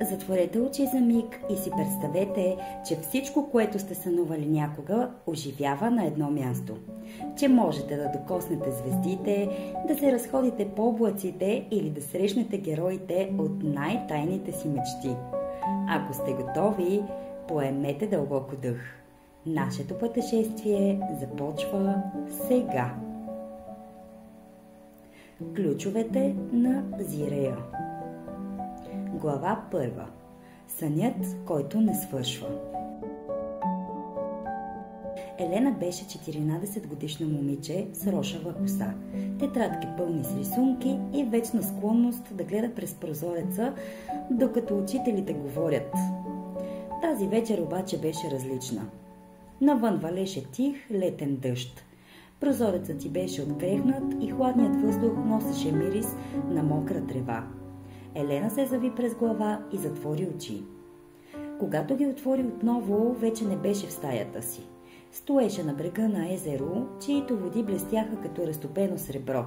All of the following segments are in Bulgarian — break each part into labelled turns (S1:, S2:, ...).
S1: Затворете очи за миг и си представете, че всичко, което сте сънували някога, оживява на едно място. Че можете да докоснете звездите, да се разходите по облаците или да срещнете героите от най-тайните си мечти. Ако сте готови, поемете дълбоко дъх. Нашето пътешествие започва сега. Ключовете на Зирея. Глава 1. Сънят, който не свършва. Елена беше 14-годишно момиче с рошава коса, тетрадки пълни с рисунки и вечна склонност да гледа през прозореца, докато учителите говорят. Тази вечер обаче беше различна. Навън валеше тих летен дъжд. Прозорецът ти беше открехнат и хладният въздух носеше мирис на мокра трева. Елена се зави през глава и затвори очи. Когато ги отвори отново, вече не беше в стаята си. Стоеше на брега на езеро, чието води блестяха като разтопено сребро.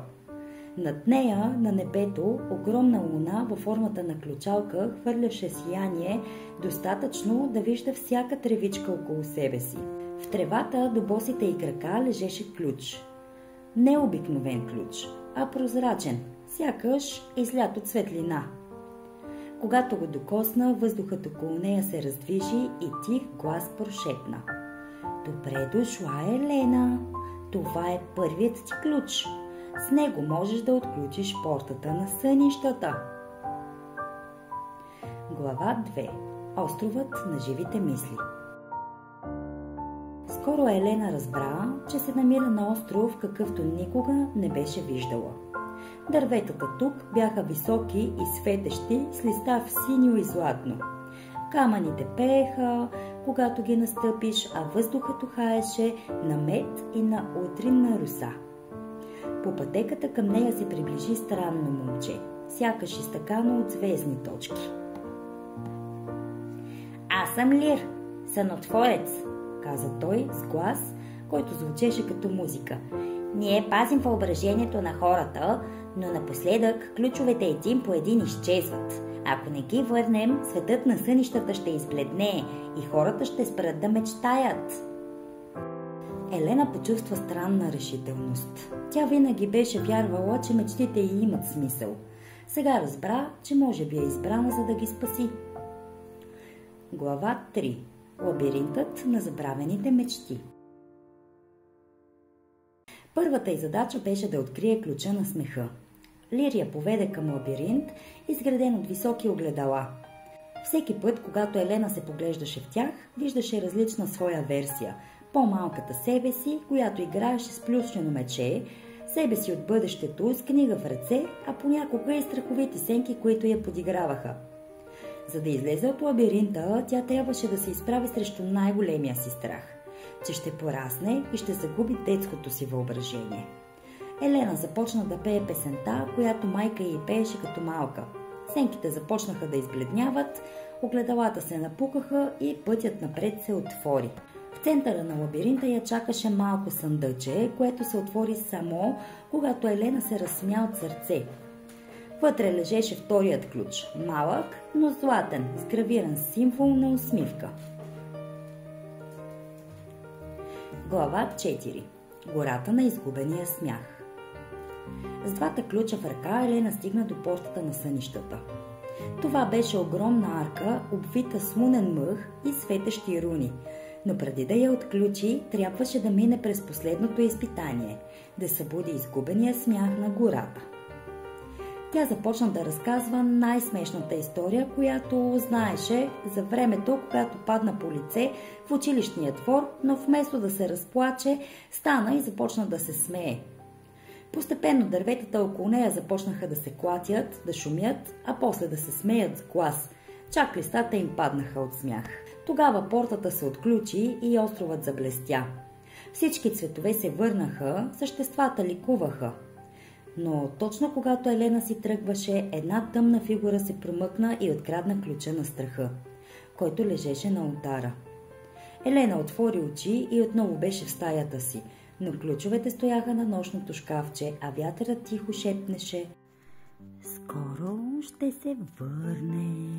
S1: Над нея, на небето, огромна луна във формата на ключалка хвърляше сияние, достатъчно да вижда всяка тревичка около себе си. В тревата до босите й крака лежеше ключ. Не обикновен ключ, а прозрачен, сякаш излят от светлина. Когато го докосна, въздухът около нея се раздвижи и тих глас прошепна. Добре дошла, Елена! Това е първият ти ключ. С него можеш да отключиш портата на сънищата. Глава 2. Островът на живите мисли. Скоро Елена разбра, че се намира на остров, какъвто никога не беше виждала. Дърветата тук бяха високи и светещи с листа в синьо и златно. Камъните пееха, когато ги настъпиш, а въздухът ухаеше на мед и на утринна роса. По пътеката към нея се приближи странно момче, сякаш изтъкано от звездни точки.
S2: Аз съм Лир, сънотворец, каза той с глас, който звучеше като музика. Ние пазим въображението на хората, но напоследък ключовете един по един изчезват. Ако не ги върнем, светът на сънищата ще избледнее и хората ще спрат да мечтаят.
S1: Елена почувства странна решителност. Тя винаги беше вярвала, че мечтите й имат смисъл. Сега разбра, че може би е избрана, за да ги спаси. Глава 3. Лабиринтът на забравените мечти. Първата й задача беше да открие ключа на смеха. Лир я поведе към лабиринт, изграден от високи огледала. Всеки път, когато Елена се поглеждаше в тях, виждаше различна своя версия. По-малката себе си, която играеше с плюшено мече, себе си от бъдещето с книга в ръце, а понякога и страховити сенки, които я подиграваха. За да излезе от лабиринта, тя трябваше да се изправи срещу най-големия си страх, че ще порасне и ще загуби детското си въображение. Елена започна да пее песента, която майка й пееше като малка. Сенките започнаха да избледняват, огледалата се напукаха и пътят напред се отвори. В центъра на лабиринта я чакаше малко съндъче, което се отвори само, когато Елена се разсмя от сърце. Вътре лежеше вторият ключ, малък, но златен, с гравиран символ на усмивка. Глава 4. Гората на изгубения смях. С двата ключа в ръка Елена стигна до портата на сънищата. Това беше огромна арка, обвита с лунен мъх и светещи руни, но преди да я отключи, трябваше да мине през последното изпитание – да събуди изгубения смях на гората. Тя започна да разказва най-смешната история, която знаеше за времето, когато падна по лице в училищния двор, но вместо да се разплаче, стана и започна да се смее. Постепенно дърветата около нея започнаха да се клатят, да шумят, а после да се смеят с глас. Чак листата им паднаха от смях. Тогава портата се отключи и островът заблестя. Всички цветове се върнаха, съществата ликуваха. Но точно когато Елена си тръгваше, една тъмна фигура се промъкна и открадна ключа на страха, който лежеше на олтара. Елена отвори очи и отново беше в стаята си, но ключовете стояха на нощното шкафче, а вятърът тихо шепнеше:
S2: скоро ще се върне.